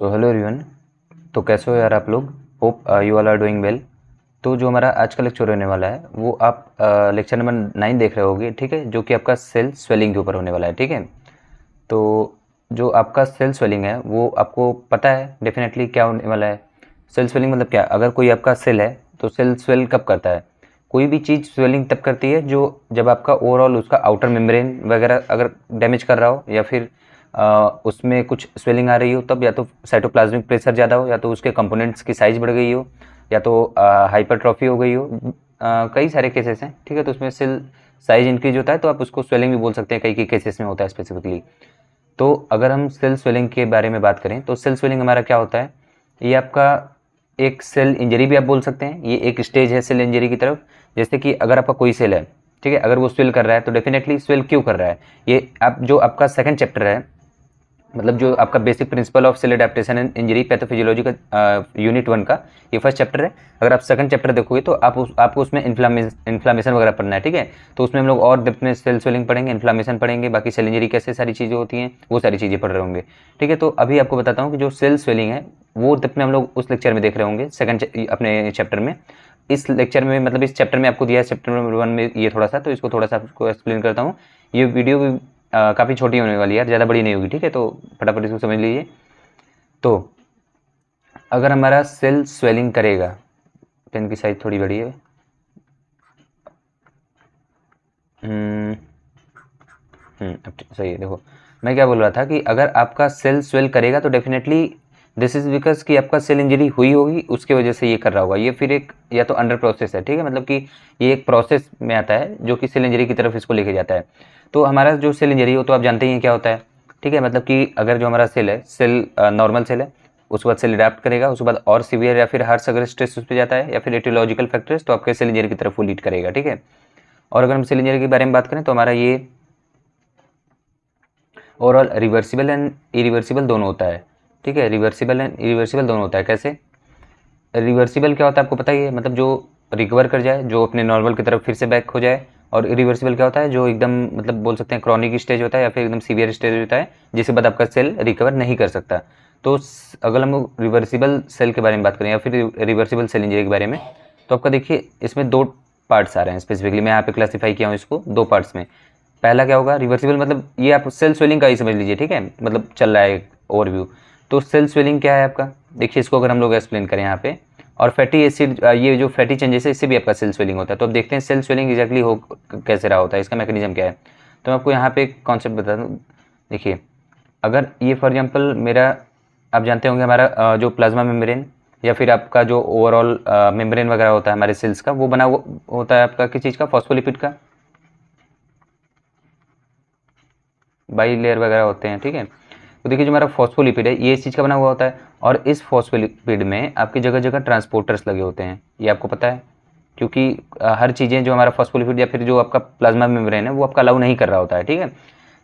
So hello everyone. तो कैसे हो यार आप लोग? Hope you all are doing well. तो जो हमारा आज का लेक्चर होने वाला है वो आप लेक्चर नंबर 9 देख रहे होगे, ठीक है, जो कि आपका सेल स्वेलिंग के ऊपर होने वाला है, ठीक है। तो जो आपका सेल स्वेलिंग है वो आपको पता है डेफिनेटली क्या होने वाला है। सेल स्वेलिंग मतलब क्या? अगर कोई आपका सेल है तो सेल स्वेल कब करता है? कोई भी चीज़ स्वेलिंग तब करती है जो जब आपका ओवरऑल उसका आउटर मेम्ब्रेन वगैरह अगर डैमेज कर रहा हो, या फिर उसमें कुछ स्वेलिंग आ रही हो, तब या तो साइटोप्लाज्मिक प्रेशर ज़्यादा हो, या तो उसके कंपोनेंट्स की साइज़ बढ़ गई हो, या तो हाइपरट्रॉफी हो गई हो। कई सारे केसेस हैं, ठीक है। तो उसमें सेल साइज इंक्रीज होता है तो आप उसको स्वेलिंग भी बोल सकते हैं, कई केसेस में होता है स्पेसिफिकली। तो अगर हम सेल स्वेलिंग के बारे में बात करें तो सेल स्वेलिंग हमारा क्या होता है? ये आपका एक सेल इंजरी भी आप बोल सकते हैं, ये एक स्टेज है सेल इंजरी की तरफ। जैसे कि अगर आपका कोई सेल है, ठीक है, अगर वो स्वेल कर रहा है तो डेफिनेटली स्वेल क्यों कर रहा है? ये आप जो आपका सेकंड चैप्टर है, मतलब जो आपका basic principle of cell adaptation and injury pathophysiology का यूनिट 1 का ये फर्स्ट चैप्टर है। अगर आप सेकंड चैप्टर देखोगे तो आपको उसमें इन्फ्लामेशन वगैरह पढ़ना है, ठीक है। तो उसमें हम लोग और डेप्थ में सेल स्वेलिंग पढ़ेंगे, इन्फ्लामेशन पढ़ेंगे, बाकी सेल इंजरी कैसे सारी चीज़ें होती हैं वो सारी चीज़ें पढ़ रहे होंगे, ठीक है। तो अभी आपको बताता हूँ कि जो सेल स्वेलिंग है वो डेप्थ में हम लोग उस लेक्चर में देख रहे होंगे, सेकंड अपने चैप्टर में। इस लेक्चर में मतलब इस चैप्टर में आपको दिया है चैप्टर नंबर 1 में ये थोड़ा सा, तो इसको थोड़ा सा आपको एक्सप्लेन करता हूँ। ये वीडियो भी काफ़ी छोटी होने वाली है यार, ज़्यादा बड़ी नहीं होगी, ठीक है। तो फटाफट इसको समझ लीजिए। तो अगर हमारा सेल स्वेलिंग करेगा, पेन की साइज थोड़ी बड़ी है। अब सही है। देखो मैं क्या बोल रहा था कि अगर आपका सेल स्वेल करेगा तो डेफिनेटली दिस इज बिकॉज कि आपका सेल इंजरी हुई होगी, उसके वजह से ये कर रहा होगा। ये फिर एक या तो अंडर प्रोसेस है, ठीक है, मतलब कि ये एक प्रोसेस में आता है जो कि सेल इंजरी की तरफ इसको लेके जाता है। तो हमारा जो सेल इंजरी हो तो आप जानते ही हैं क्या होता है, ठीक है। मतलब कि अगर जो हमारा सेल है, सेल नॉर्मल सेल है, उसके बाद सेल अडेप्ट करेगा, उसके बाद और सीवियर या फिर हार्श अगर स्ट्रेस उस पर जाता है या फिर एटियोलॉजिकल फैक्टर्स, तो आपके सेल इंजरी की तरफ वो लीड करेगा, ठीक है। और अगर हम सेल इंजरी के बारे में बात करें तो हमारा ये ओवरऑल रिवर्सिबल एंड इरिवर्सिबल दोनों होता है, ठीक है। रिवर्सिबल एंड इरिवर्सिबल दोनों होता है। कैसे रिवर्सिबल क्या होता है आपको पता ही है, मतलब जो रिकवर कर जाए, जो अपने नॉर्मल की तरफ फिर से बैक हो जाए। और इरिवर्सिबल क्या होता है? जो एकदम मतलब बोल सकते हैं क्रॉनिक स्टेज होता है या फिर एकदम सीवियर स्टेज होता है, जिसके बाद आपका सेल रिकवर नहीं कर सकता। तो अगर हम लोग रिवर्सिबल सेल के बारे में बात करें या फिर रिवर्सिबल सेल इंजरी के बारे में, तो आपका देखिए इसमें दो पार्ट्स आ रहे हैं स्पेसिफिकली। मैं यहाँ पे क्लासीफाई किया हूँ इसको दो पार्ट्स में। पहला क्या होगा? रिवर्सिबल, मतलब ये आप सेल स्वेलिंग का ही समझ लीजिए, ठीक है, मतलब चल रहा है ओवरव्यू। तो सेल स्वेलिंग क्या है आपका? देखिए इसको अगर हम लोग एक्सप्लेन करें यहाँ पे, और फैटी एसिड, ये जो फैटी चेंजेस है इससे भी आपका सेल स्वेलिंग होता है। तो अब देखते हैं सेल स्वेलिंग एग्जैक्टली हो कैसे रहा होता है, इसका मैकेनिज्म क्या है। तो मैं आपको यहाँ पे एक कॉन्सेप्ट बता दूँ। देखिए अगर ये फॉर एग्जाम्पल मेरा, आप जानते होंगे हमारा जो प्लाज्मा मेम्ब्रेन या फिर आपका जो ओवरऑल मेम्ब्रेन वगैरह होता है हमारे सेल्स का, वो बना होता है आपका किस चीज़ का? फॉस्फोलिपिड का, बाई लेयर वगैरह होते हैं, ठीक है। तो देखिए जो हमारा फॉस्फोलिपिड है ये इस चीज़ का बना हुआ होता है, और इस फॉस्फोलिपिड में आपकी जगह जगह ट्रांसपोर्टर्स लगे होते हैं, ये आपको पता है। क्योंकि हर चीज़ें जो हमारा फॉस्फोलिपिड या फिर जो आपका प्लाज्मा मेम्ब्रेन है वो आपका अलाउ नहीं कर रहा होता है, ठीक है।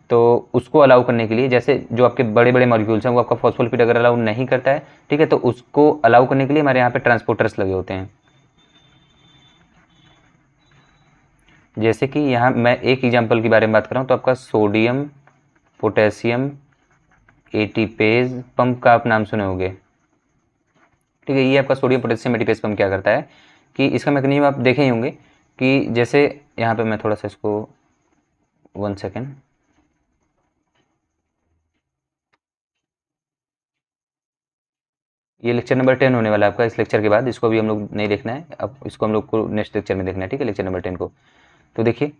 तो उसको अलाउ करने के लिए, जैसे जो आपके बड़े बड़े मॉलिक्यूल्स हैं वो आपका फॉस्फोलिपिड अगर अलाउ नहीं करता है, ठीक है, तो उसको अलाउ करने के लिए हमारे यहाँ पे ट्रांसपोर्टर्स लगे होते हैं। जैसे कि यहाँ मैं एक एग्जाम्पल के बारे में बात कर रहा हूँ, तो आपका सोडियम पोटेशियम एटीपेज पंप का आप नाम सुने होंगे, ठीक है। ये आपका सोडियम पोटेशियम एटीपेज पंप क्या करता है कि इसका मैकेनिज्म आप देखे ही होंगे कि जैसे यहाँ पे मैं थोड़ा सा इसको 1 सेकेंड, ये लेक्चर नंबर 10 होने वाला है आपका इस लेक्चर के बाद। इसको भी हम लोग नहीं देखना है, अब इसको हम लोग को नेक्स्ट लेक्चर में देखना है, ठीक है, लेक्चर नंबर 10 को। तो देखिए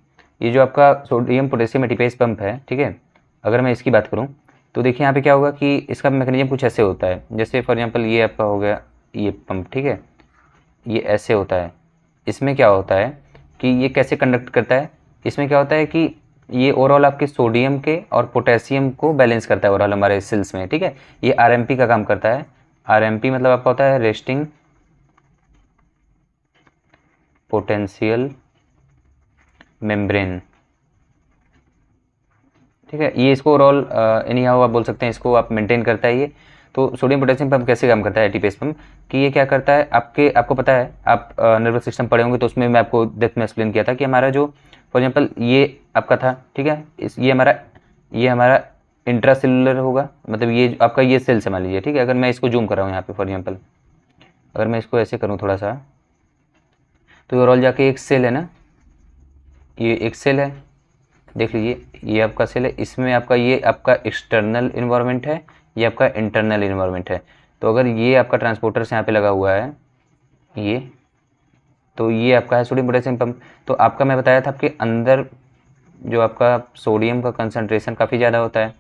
ये जो आपका सोडियम पोटेशियम एटीपेज पंप है, ठीक है, अगर मैं इसकी बात करूँ तो देखिए यहाँ पे क्या होगा कि इसका मैकेनिज्म कुछ ऐसे होता है। जैसे फॉर एग्जांपल ये आपका हो गया ये पंप, ठीक है, ये ऐसे होता है। इसमें क्या होता है कि ये कैसे कंडक्ट करता है? इसमें क्या होता है कि ये ओवरऑल आपके सोडियम के और पोटेशियम को बैलेंस करता है ओवरऑल हमारे सेल्स में, ठीक है। ये आरएमपी का काम करता है। आरएमपी मतलब आपका होता है रेस्टिंग पोटेंशियल मेम्ब्रेन, ठीक है। ये इसको ओवरऑल एनी हाउ आप बोल सकते हैं, इसको आप मेंटेन करता है ये। तो सोडियम पोटेशियम पंप कैसे काम करता है एटीपेज पंप, कि ये क्या करता है आपको पता है, आप नर्वस सिस्टम पढ़े होंगे तो उसमें मैं आपको डेप्थ में एक्सप्लेन किया था कि हमारा जो फॉर एग्जांपल ये आपका था, ठीक है, ये हमारा इंट्रा सेलुलर होगा, मतलब ये आपका ये सेल से मान लीजिए, ठीक है। अगर मैं इसको जूम कर रहा हूँ यहाँ पे फॉर एग्जाम्पल, अगर मैं इसको ऐसे करूँ थोड़ा सा, तो ओवरऑल जाके एक सेल है ना, ये एक सेल है, देख लीजिए ये आपका सेल है, इसमें आपका ये आपका एक्सटर्नल इन्वायरमेंट है, ये आपका इंटरनल इन्वायरमेंट है। तो अगर ये आपका ट्रांसपोर्टर से यहाँ पे लगा हुआ है ये, तो ये आपका है सोडियम पोटेशियम पंप। तो आपका मैं बताया था आपके अंदर जो आपका सोडियम का कंसंट्रेशन काफ़ी ज़्यादा होता है,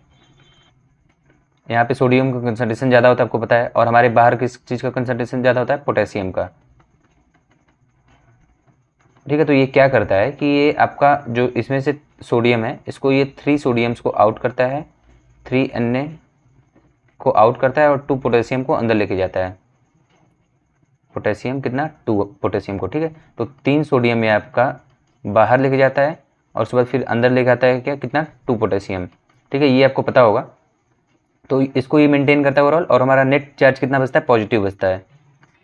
यहाँ पे सोडियम का कंसंट्रेशन ज़्यादा होता है आपको पता है, और हमारे बाहर किस चीज़ का कंसंट्रेशन ज़्यादा होता है, पोटेशियम का, ठीक है। तो ये क्या करता है कि ये आपका जो इसमें से सोडियम है, इसको ये 3 सोडियम्स को आउट करता है, 3 Na को आउट करता है और 2 पोटेशियम को अंदर लेके जाता है। पोटेशियम कितना, 2 पोटेशियम को, ठीक है। तो 3 सोडियम ये आपका बाहर लेके जाता है और उसके बाद फिर अंदर लेके आता है क्या, कितना, 2 पोटेशियम, ठीक है। ये आपको पता होगा। तो इसको ये मेंटेन करता है ओवरऑल, और हमारा नेट चार्ज कितना बचता है, पॉजिटिव बचता है,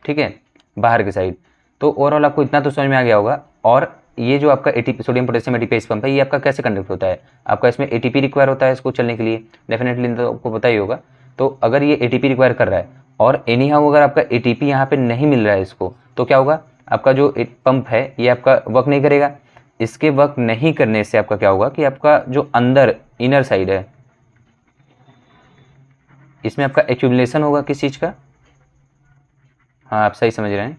ठीक है, बाहर की साइड। तो ओवरऑल आपको इतना तो समझ में आ गया होगा। और ये जो आपका ATP sodium potassium ATPase pump है, ये आपका कैसे कंडक्ट होता है, आपका इसमें एटीपी रिक्वायर होता है इसको चलने के लिए, डेफिनेटली तो आपको पता ही होगा। तो अगर ये एटीपी रिक्वायर कर रहा है और एनी हाउ अगर आपका एटीपी यहाँ पे नहीं मिल रहा है इसको, तो क्या होगा, आपका जो पंप है ये आपका वर्क नहीं करेगा। इसके वर्क नहीं करने से आपका क्या होगा कि आपका जो अंदर इनर साइड है, इसमें आपका एक्यूमुलेशन होगा किस चीज़ का, हाँ आप सही समझ रहे हैं,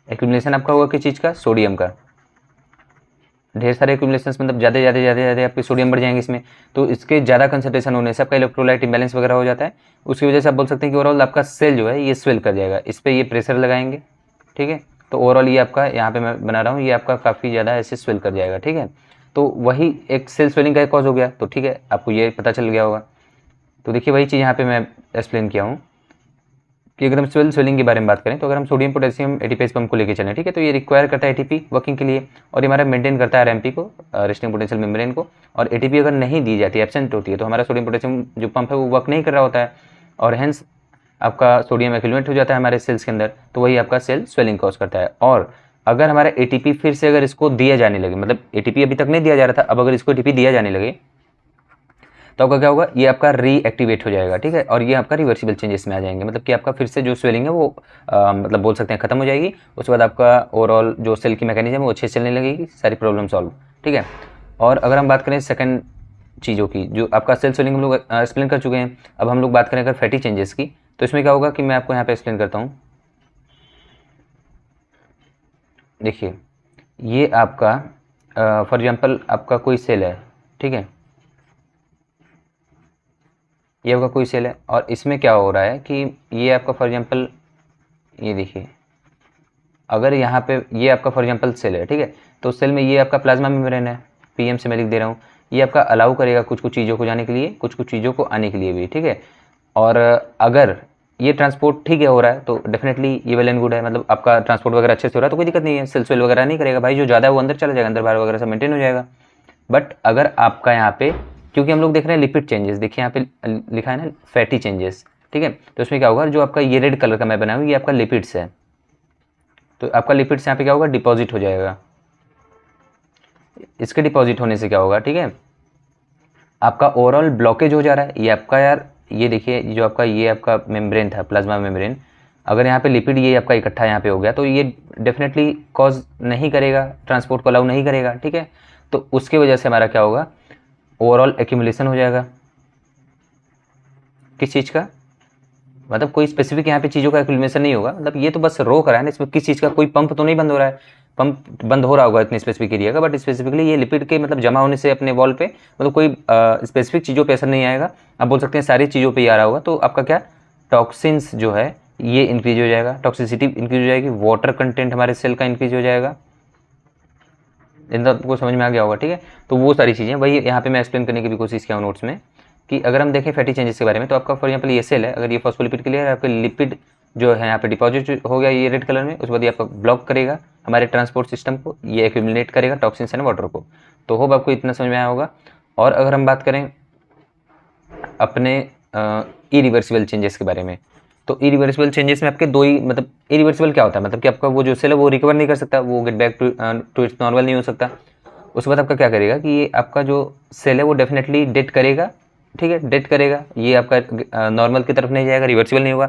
एक्यूमुलेशन आपका होगा किस चीज़ का, सोडियम का। ढेर सारे एक्यूमुलेशन मतलब ज़्यादा आपके सोडियम बढ़ जाएंगे इसमें। तो इसके ज़्यादा कंसंट्रेशन होने से आपका इलेक्ट्रोलाइट इंबैलेंस वगैरह हो जाता है। उसकी वजह से आप बोल सकते हैं कि ओवरऑल आपका सेल जो है ये स्वेल कर जाएगा, इस पर ये प्रेशर लगाएंगे, ठीक है। तो ओवरऑल ये आपका यहाँ पे मैं बना रहा हूँ, ये आपका काफ़ी ज़्यादा ऐसे स्वेल कर जाएगा, ठीक है। तो वही एक सेल स्वेलिंग का कॉज हो गया, तो ठीक है आपको ये पता चल गया होगा। तो देखिए वही चीज़ यहाँ पे मैं एक्सप्लेन किया हूँ कि अगर हम स्वेलिंग के बारे में बात करें, तो अगर हम सोडियम पोटेशियम एटीपीएस पंप को लेकर चलें, ठीक है, तो ये रिक्वायर करता है एटीपी वर्किंग के लिए, और ये हमारा मेंटेन करता है आरएमपी को, रेस्टिंग पोटेंशियल मेम्ब्रेन को। और एटीपी अगर नहीं दी जाती, एब्सेंट होती है, तो हमारा सोडियम पोटेशियम जो पंप है वो वर्क नहीं कर रहा होता है, और हेंस आपका सोडियम एक्यूमुलेट हो जाता है हमारे सेल्स के अंदर, तो वही आपका सेल स्वेलिंग कॉज करता है। और अगर हमारा एटीपी फिर से अगर इसको दिया जाने लगे, मतलब एटीपी अभी तक नहीं दिया जा रहा था, अब अगर इसको एटीपी दिया जाने लगे, तो आपका क्या होगा, ये आपका रीएक्टिवेट हो जाएगा, ठीक है। और ये आपका रिवर्सिबल चेंजेस में आ जाएंगे, मतलब कि आपका फिर से जो स्वेलिंग है वो मतलब बोल सकते हैं खत्म हो जाएगी। उसके बाद आपका ओवरऑल जो सेल की मैकेनिज्म है वो अच्छे से चलने लगेगी, सारी प्रॉब्लम सॉल्व, ठीक है। और अगर हम बात करें सेकंड चीज़ों की, जो आपका सेल स्वेलिंग हम लोग एक्सप्लेन कर चुके हैं, अब हम लोग बात करें अगर फैटी चेंजेस की, तो इसमें क्या होगा कि मैं आपको यहाँ पे एक्सप्लेन करता हूँ। देखिए ये आपका फॉर एग्जाम्पल आपका कोई सेल है, ठीक है, ये आपका कोई सेल है, और इसमें क्या हो रहा है कि ये आपका फॉर एग्जांपल, ये देखिए अगर यहाँ पे ये आपका फॉर एग्जांपल सेल है, ठीक है, तो सेल में ये आपका प्लाज्मा मेम्ब्रेन है, पीएम से मैं लिख दे रहा हूँ, ये आपका अलाउ करेगा कुछ कुछ चीज़ों को जाने के लिए, कुछ कुछ चीज़ों को आने के लिए भी, ठीक है। और अगर ये ट्रांसपोर्ट ठीक है हो रहा है, तो डेफिनेटली ये वेल एंड गुड है, मतलब आपका ट्रांसपोर्ट वगैरह अच्छे से हो रहा है, तो कोई दिक्कत नहीं है, सेल स्वेल वगैरह नहीं करेगा भाई, जो ज़्यादा है वो अंदर चला जाएगा, अंदर बाहर वगैरह सब मेंटेन हो जाएगा। बट अगर आपका यहाँ पे, क्योंकि हम लोग देख रहे हैं लिपिड चेंजेस, देखिए यहाँ पे लिखा है ना फैटी चेंजेस, ठीक है, तो इसमें क्या होगा, जो आपका ये रेड कलर का मैं बनाया हूँ ये आपका लिपिड्स है, तो आपका लिपिड्स यहाँ पे क्या होगा, डिपॉजिट हो जाएगा। इसके डिपॉजिट होने से क्या होगा, ठीक है, आपका ओवरऑल ब्लॉकेज हो जा रहा है। ये आपका यार ये देखिए जो आपका ये आपका मेम्ब्रेन था, प्लाज्मा मेम्ब्रेन, अगर यहाँ पे लिपिड ये आपका इकट्ठा यहाँ पे हो गया, तो ये डेफिनेटली कॉज नहीं करेगा, ट्रांसपोर्ट को अलाउ नहीं करेगा, ठीक है। तो उसके वजह से हमारा क्या होगा, ओवरऑल एक्यूमुलेशन हो जाएगा किस चीज़ का, मतलब कोई स्पेसिफिक यहाँ पे चीज़ों का एक्यूमुलेशन नहीं होगा, मतलब ये तो बस रोक रहा है ना, इसमें किस चीज़ का, कोई पंप तो नहीं बंद हो रहा है, पंप बंद हो रहा होगा इतने स्पेसिफिक एरिया का, बट स्पेसिफिकली ये लिपिड के मतलब जमा होने से अपने वॉल पे, मतलब कोई स्पेसिफिक चीज़ों पे असर नहीं आएगा, आप बोल सकते हैं सारी चीज़ों पे ही आ रहा होगा। तो आपका क्या, टॉक्सिन्स जो है ये इंक्रीज हो जाएगा, टॉक्सिसिटी इंक्रीज हो जाएगी, वाटर कंटेंट हमारे सेल का इंक्रीज हो जाएगा, इतना आपको समझ में आ गया होगा, ठीक है। तो वो सारी चीज़ें वही यहाँ पे मैं एक्सप्लेन करने की भी कोशिश किया हूँ नोट्स में, कि अगर हम देखें फैटी चेंजेस के बारे में, तो आपका फॉर एग्जाम्पल ये सेल है, अगर ये फॉस्फोलिपिड के लिए आपका लिपिड जो है यहाँ पे डिपॉजिट हो गया ये रेड कलर में, उसके बाद ये आपका ब्लॉक करेगा हमारे ट्रांसपोर्ट सिस्टम को, ये एक्यूमुलेट करेगा टॉक्सिन्स एंड वाटर को। तो होप आपको इतना समझ में आया होगा। और अगर हम बात करें अपने इरिवर्सिबल चेंजेस के बारे में, तो इरिवर्सिबल चेंजेस में आपके दो ही, मतलब इरिवर्सिबल क्या होता है, मतलब कि आपका वो जो सेल है वो रिकवर नहीं कर सकता, वो get back to its normal नहीं हो सकता। उसके बाद आपका क्या करेगा कि ये आपका जो सेल है वो डेफिनेटली डेड करेगा, ठीक है, डेड करेगा, ये आपका नॉर्मल की तरफ नहीं जाएगा, रिवर्सिबल नहीं होगा।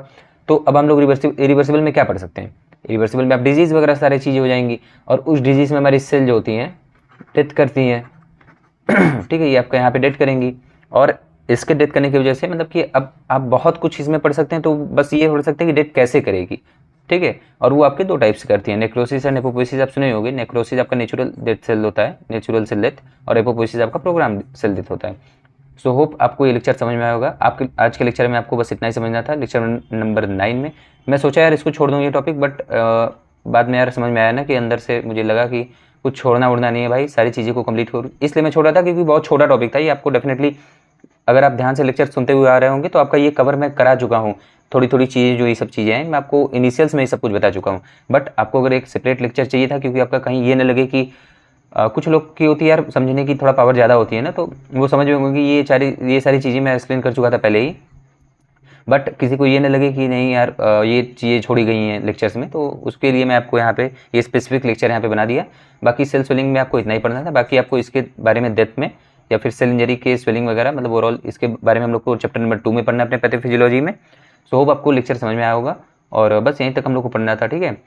तो अब हम लोग रिवर्सिबल में क्या पढ़ सकते हैं, रिवर्सिबल में आप डिजीज़ वगैरह सारी चीज़ें हो जाएंगी, और उस डिजीज़ में हमारी सेल जो होती हैं डेथ करती हैं। ठीक है, ये आपका यहाँ पे डेथ करेंगी, और इसके डेथ करने की वजह से मतलब कि अब आप बहुत कुछ इसमें पढ़ सकते हैं। तो बस ये पढ़ सकते हैं कि डेथ कैसे करेगी, ठीक है। और वो आपके 2 टाइप से करती है, नेक्रोसिस और एपोप्टोसिस। आप सुने होंगे, नेक्रोसिस आपका नेचुरल डेथ सेल होता है, नेचुरल सेल डेथ, और एपोप्टोसिस आपका प्रोग्राम सेल डेथ होता है। सो होप आपको ये लेक्चर समझ में आया होगा। आपके आज के लेक्चर में आपको बस इतना ही समझना था, लेक्चर नंबर 9 में। मैं सोचा यार इसको छोड़ दूँ ये टॉपिक, बट बाद में यार समझ में आया ना कि अंदर से मुझे लगा कि कुछ छोड़ना उड़ना नहीं है भाई, सारी चीज़ें को कंप्लीट करूँ, इसलिए मैं छोड़ रहा था, क्योंकि बहुत छोटा टॉपिक था ये। आपको डेफिनेटली अगर आप ध्यान से लेक्चर सुनते हुए आ रहे होंगे तो आपका ये कवर मैं करा चुका हूँ। थोड़ी थोड़ी चीज़ें जो ये सब चीज़ें हैं मैं आपको इनिशियल्स में ही सब कुछ बता चुका हूँ। बट आपको अगर एक सेपरेट लेक्चर चाहिए था, क्योंकि आपका कहीं ये न लगे कि कुछ लोग की होती है यार समझने की थोड़ा पावर ज़्यादा होती है ना, तो वो समझ में होंगे कि ये सारी चीज़ें मैं एक्सप्लेन कर चुका था पहले ही। बट किसी को ये ना लगे कि नहीं यार ये चीज़ें छोड़ी गई हैं लेक्चर्स में, तो उसके लिए मैं आपको यहाँ पे ये स्पेसिफिक लेक्चर यहाँ पे बना दिया। बाकी सेल स्वेलिंग में आपको इतना ही पढ़ना था, बाकी आपको इसके बारे में डेप्थ में या फिर सेल इंजरी के स्वेलिंग वगैरह मतलब ओवरऑल इसके बारे में हम लोग को चैप्टर नंबर 2 में पढ़ना है अपने पैथोफिजियोलॉजी में। सो होप आपको लेक्चर समझ में आया होगा, और बस यहीं तक हम लोग को पढ़ना था, ठीक है।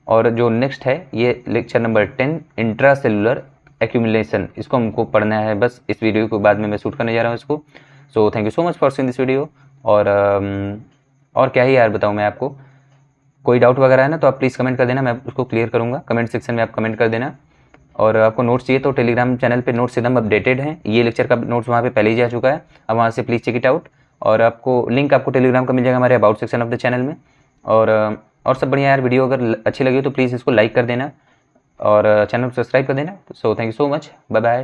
और जो नेक्स्ट है ये lecture number 10 intra cellular accumulation, इसको हमको पढ़ना है बस इस वीडियो के बाद में मैं शूट करने जा रहा हूँ इसको। सो thank you so much for seeing this video. और क्या ही यार बताऊँ मैं आपको, कोई डाउट वगैरह है ना तो आप प्लीज़ कमेंट कर देना, मैं उसको क्लियर करूँगा। कमेंट सेक्शन में आप कमेंट कर देना। और आपको नोट्स चाहिए तो टेलीग्राम चैनल पे नोट्स एकदम अपडेटेड हैं, ये लेक्चर का नोट्स वहाँ पे पहले ही जा चुका है, अब वहाँ से प्लीज़ चेक इट आउट। और आपको लिंक आपको टेलीग्राम का मिल जाएगा हमारे about section of the channel में। और सब बढ़िया यार, वीडियो अगर अच्छी लगी तो प्लीज़ इसको लाइक कर देना और चैनल को सब्सक्राइब कर देना। So thank you so much, bye bye.